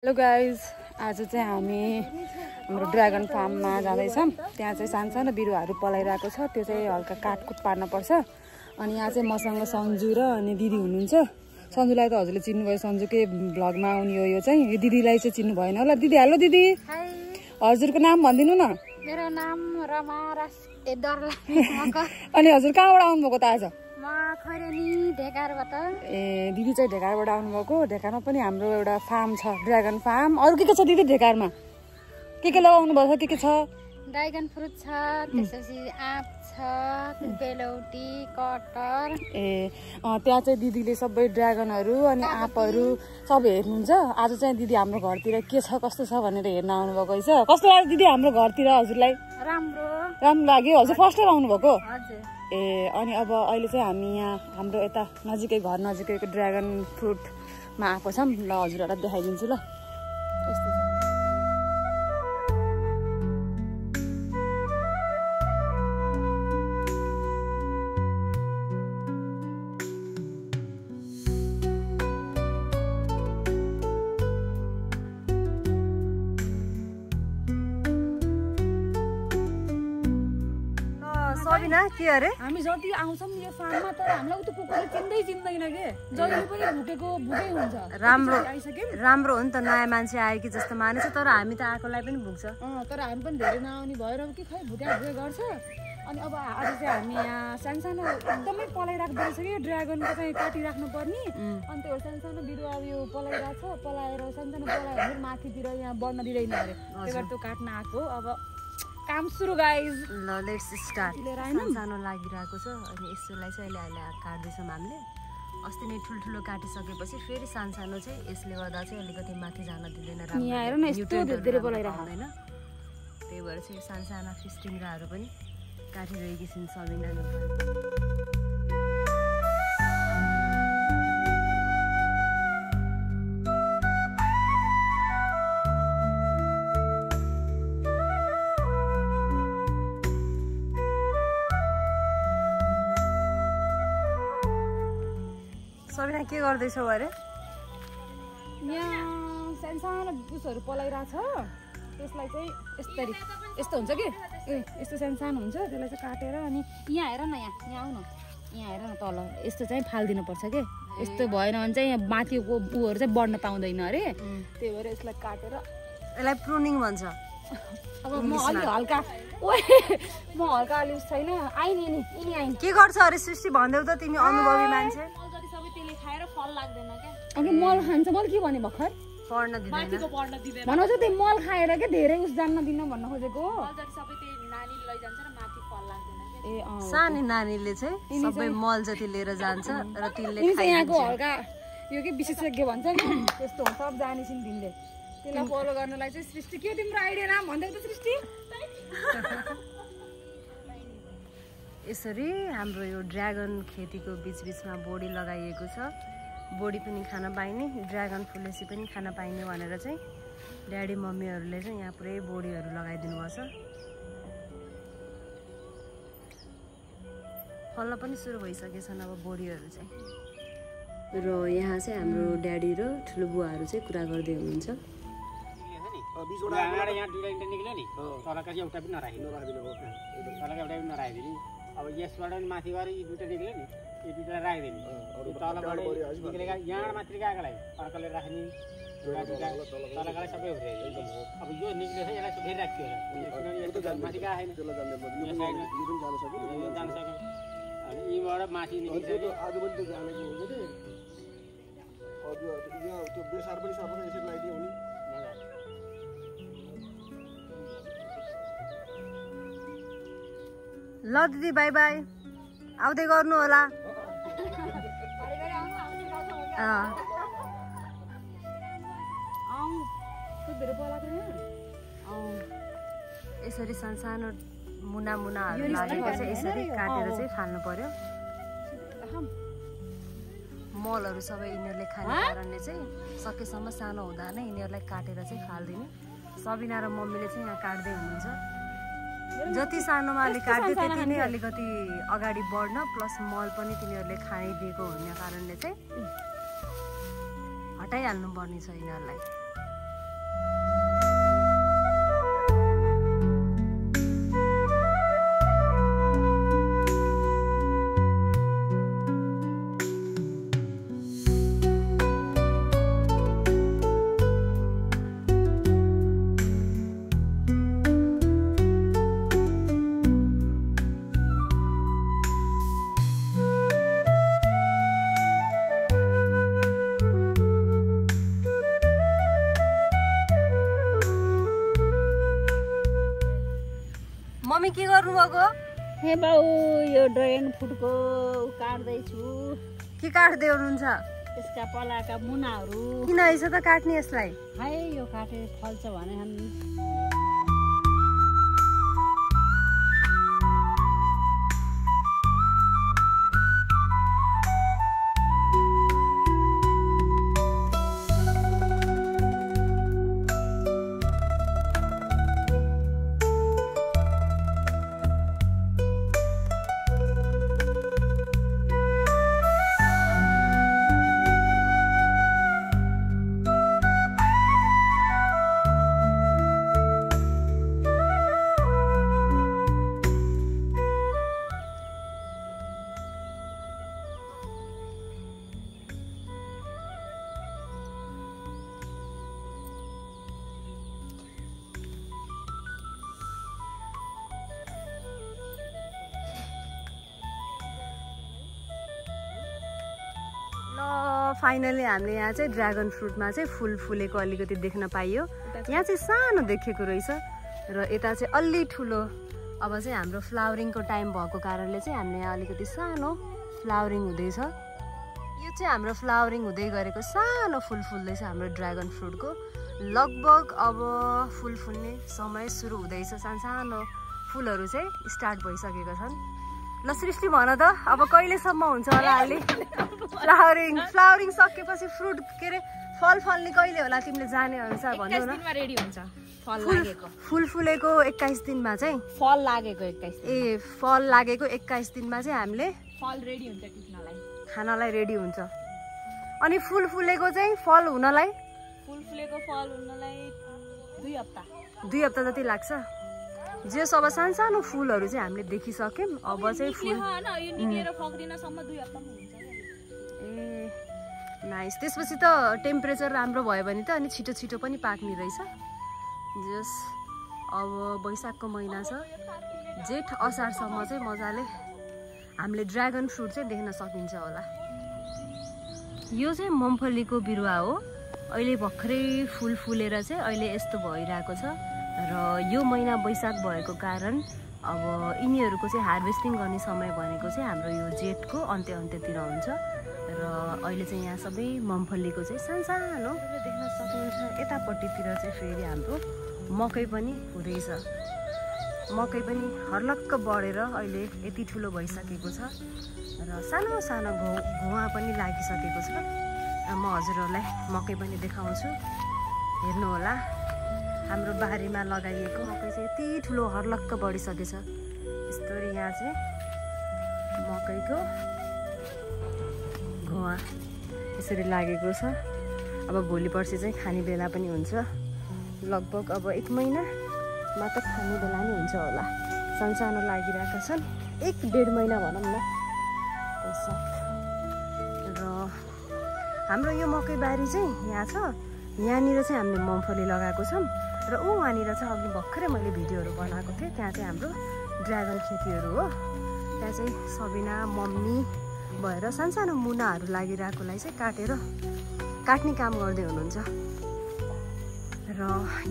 Hello guys, आज चाहिँ हामी हाम्रो ड्रागन फार्ममा जाँदैछौँ। त्यहाँ चाहिँ सानो बिरुवाहरू पलाइरहेको छ, त्यो चाहिँ हल्का काटकुट पार्नुपर्छ। अनि यहाँ चाहिँ मसँग सन्जु र अनि दिदी हुनुहुन्छ। सन्जुलाई त हजुरले चिन्नुभयो, सन्जुकै भ्लगमा आउने हो। यो चाहिँ यो दिदीलाई चाहिँ चिन्नु भएन होला। दिदी हेलो दिदी, हजुरको नाम भनिदिनु न। मेरो नाम रमा रास अनि हजुर कहाँबाट आउनुभएको त आज? म खैरेनी ढेकारबाट। ए दिदी चाहिँ ढेकारबाट आउनुभएको। ढेकारमा पनि हाम्रो एउटा फार्म छ, ड्रागन फार्म। अरू के छ दिदी ढेकारमा? के लगाउनु भएको छ? के छ? ड्रागन फ्रुट छ, त्यसपछि आँप छ, बेलौटी, कटहर। ए त्यहाँ चाहिँ दिदीले सबै ड्रागनहरू अनि आँपहरू सबै हेर्नुहुन्छ। आज चाहिँ दिदी हाम्रो घरतिर के छ कस्तो छ भनेर हेर्न आउनुभएको रहेछ। कस्तो लाग्यो दिदी हाम्रो घरतिर हजुरलाई? राम्रो लाग्यो। हजुर फर्स्ट टाइम आउनुभएको? हजुर। ए अनि अब अहिले चाहिँ हामी यहाँ हाम्रो यता नजिकै घर नजिकैको ड्रागन फ्रुटमा आएको छौँ। ल हजुरहरूलाई देखाइदिन्छु ल। यस्तो छ। सबिना के अरे हामी जति आउँछौँ यो फार्ममा त हामीलाई उता कुकुरले चिन्दैन के, जहिले पनि भुकै हुन्छ। राम्रो हो नि त, नयाँ मान्छे आयो कि जस्तो मानेछ। तर हामी त आएकोलाई पनि भुक्छ। तर हामी पनि धेरै नआउने भएर कि खै भुके गर्छ। अनि अब आज चाहिँ हामी यहाँ सानो एकदमै पलाइराख्दो रहेछ कि ड्रागनको चाहिँ काटिराख्नु पर्ने। अनि त्यो सानो बिरुवा यो पलाइरहेको छ, पलाएर सानो पलायो भने माथितिर यहाँ बढ्न दिँदैन अरे, त्यही भएर त्यो काट्न आएको। अब काम सुरु गाइज। ल लेट्स स्टार्ट। सानो लागिरहेको छ अनि यसलाई चाहिँ अहिले काट्दैछौँ हामीले। अस्ति नै ठुल्ठुलो काटिसकेपछि फेरि सानो चाहिँ यसले गर्दा चाहिँ अलिकति माथि जान दिँदैन, हुँदैन। त्यही भएर चाहिँ साना फिस टिङ्ग्राहरू पनि काटिरहेकी छिन् सबिनाले। सबिना के गर्दैछौ अरे? यहाँ सानो जुसहरू पलाइरहेछ, त्यसलाई चाहिँ यस्तो हुन्छ कि यस्तो सानो हुन्छ, त्यसलाई चाहिँ काटेर अनि यहाँ हेर न, यहाँ आऊ न, यहाँ हेर न तल यस्तो चाहिँ फालिदिनु पर्छ कि। यस्तो भएन भने चाहिँ यहाँ माथिको उहरू चाहिँ बढ्न पाउँदैन अरे, त्यही भएर यसलाई काटेर यसलाई प्रुनिङ भन्छ। अब म अलि हल्का अलि छैन आइन के गर्छ अरे सृष्टि भन्देऊ त, तिमी अनुभवी मान्छे। अनि मल खान्छ, मल के भने भर्खर पढ्न दिँदैन भनौ चाहिँ त्यही मल खाएर के धेरै उस जान्न दिन भन्न खोजेको। सानो नानीले चाहिँ सबै मल जति लिएर जान्छ र तिनले यहाँको हल्का यो के विशेषज्ञ भन्छ नि त्यस्तो हो, सब जानेछिन् तिनले। त्यसलाई फलो गर्नलाई चाहिँ सृष्टि के तिम्रो आइडिया नाम भन्दै त सृष्टि? यसरी हाम्रो यो ड्रागन खेतीको बिचमा बोडी लगाइएको छ। बोडी पनि खान पाइने, ड्रागन फुलेसी पनि खान पाइने भनेर चाहिँ ड्याडी मम्मीहरूले चाहिँ यहाँ पुरै बोडीहरू लगाइदिनु भएको छ। फल्न पनि सुरु भइसकेछन् अब बोडीहरू चाहिँ। र यहाँ चाहिँ हाम्रो ड्याडी र ठुलो बुवाहरू चाहिँ कुरा गर्दै हुनुहुन्छ। अब यसबाट पनि माथि गएर यी दुईवटा निक्ल्यो नि, यो दुईवटा राखिदिने, तलबाट निक्लेका यहाँ माथि गएकोलाई अर्काले राख्ने, तलकालाई सबै उठाइदिने। अब यो निक्लेछ यसलाई फेरि राखियो होला, माथि गएको छैन, जान सक्यो। अनि यीबाट माथि निक्लिसक्यो। आज पनि त्यो जानेको हुन्छ कि त्यो बेसार पनि सबै यसरी लगाइदियो भने ल दिदी बाई बाई, आउँदै गर्नु होला। यसरी सानो मुनाहरू लागेको चाहिँ यसरी काटेर चाहिँ फाल्नु पर्यो। मलहरू सबै यिनीहरूले खाने कारणले चाहिँ सकेसम्म सानो हुँदा नै यिनीहरूलाई काटेर चाहिँ फाल्दिने। सबिना र मम्मीले चाहिँ यहाँ काट्दै हुनुहुन्छ। जति सानोमा अलि काट्दै त्यति नै अलिकति अगाडि बढ्न प्लस मल पनि तिनीहरूले खाइदिएको हुने कारणले चाहिँ हटाइहाल्नु पर्ने छ यिनीहरूलाई। मम्मी के गर्नुभएको? हे बाउ यो ड्रागन फ्रुटको काट्दैछु। के काट्दै हुनुहुन्छ? यसका पलाका मुनाहरू। किन यसो त काट्ने यसलाई? है यो काटे फल्छ भने फाइनली हामीले यहाँ चाहिँ ड्रागन फ्रुटमा चाहिँ फुल फुलेको अलिकति देख्न पाइयो। यहाँ चाहिँ सानो देखेको रहेछ र यता चाहिँ अलि ठुलो। अब चाहिँ हाम्रो फ्लावरिङको टाइम भएको कारणले चाहिँ हामीले यहाँ अलिकति सानो फ्लावरिङ हुँदैछ। यो चाहिँ हाम्रो फ्लावरिङ हुँदै गरेको सानो फुल फुल्दैछ हाम्रो ड्रागन फ्रुटको। लगभग अब फुल फुल्ने समय सुरु हुँदैछ। सानो फुलहरू चाहिँ स्टार्ट भइसकेका छन्। ल सृष्टि भन त अब कहिलेसम्म हुन्छ होला अलि फ्लावरिङ सकेपछि फ्रुट के अरे फल फल्ने कहिले होला तिमीले जाने अनुसार भन्नु न। रेडी हुन्छ फल लागेको। फुल फुलेको 21 दिनमा चाहिँ फल लागेको 21 फल लागेको 21 दिनमा चाहिँ हामीले फल रेडी हुन्छ टिप्नलाई, खानलाई रेडी हुन्छ। अनि फुल फुलेको चाहिँ फल हुनलाई फुल हुनलाई 2 हप्ता 2 हप्ता जति लाग्छ। जे सब सानो फुलहरू चाहिँ हामीले देखिसक्यौँ। अब चाहिँ फुल ए नाइस। त्यसपछि त टेम्परेचर राम्रो भयो भने त अनि छिटो छिटो पनि पाक्ने रहेछ। जस अब वैशाखको महिना छ, जेठ असारसम्म चाहिँ मजाले हामीले ड्रागन फ्रुट चाहिँ देख्न सकिन्छ होला। यो चाहिँ मम्फलीको बिरुवा हो। अहिले भर्खरै फुल फुलेर चाहिँ अहिले यस्तो भइरहेको छ र यो महिना वैशाख भएको कारण अब यिनीहरूको चाहिँ हार्भेस्टिङ गर्ने समय भनेको चाहिँ हाम्रो यो जेठको अन्त्यतिर हुन्छ। र अहिले चाहिँ यहाँ सबै मम्फलीको चाहिँ सानो देख्न सकिन्छ। यतापट्टितिर चाहिँ फेरि हाम्रो मकै पनि हुँदैछ। मकै पनि हर्लक्क बढेर अहिले यति ठुलो भइसकेको छ र सानो सानो घुवा पनि लागिसकेको छ। म हजुरहरूलाई मकै पनि देखाउँछु, हेर्नु होला। हाम्रो बारीमा लगाइएको मकै चाहिँ यति ठुलो हर्लक्क बढिसकेछ। यस्तो यहाँ चाहिँ मकैको घुवा यसरी लागेको छ। अब भोलि पर्सि चाहिँ खाने बेला पनि हुन्छ। लगभग अब 1 महिनामा त खाने बेला नै हुन्छ होला। सानो लागिरहेका छन्। 1-1.5 महिना भनौँ न। र हाम्रो यो मकै बारी चाहिँ यहाँ छ। यहाँनिर चाहिँ हामीले मम्फली लगाएको छौँ र वहाँनिर चाहिँ अघि भर्खरै मैले भिडियोहरू बनाएको थिएँ। त्यहाँ चाहिँ हाम्रो ड्रागन खेतीहरू हो। त्यहाँ चाहिँ सबिना मम्मी भएर सानो मुनाहरू लागिरहेकोलाई चाहिँ काट्ने काम गर्दै हुनुहुन्छ। र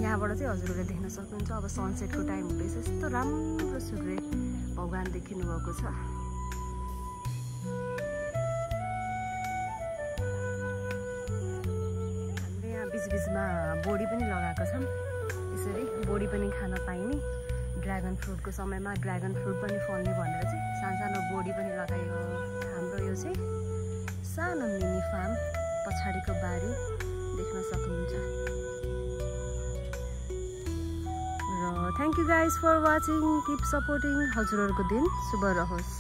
यहाँबाट चाहिँ हजुरहरूले देख्न सक्नुहुन्छ अब सनसेटको टाइम हुँदैछ। यस्तो राम्रो सूर्य भगवान देखिनु भएको छ। हामीले यहाँ बिचबिचमा बोडी पनि लगाएका छौँ। यसरी बोडी पनि खान पाइने। ड्रागन फ्रुटको समयमा ड्रागन फ्रुट पनि फल्ने भनेर चाहिँ सानो बोडी पनि लगाएको हाम्रो यो चाहिँ सानो मिनी फार्म पछाडिको बारी देख्न सक्नुहुन्छ। र thank you guys for watching. Keep supporting. हजुरहरूको दिन शुभ रहोस्।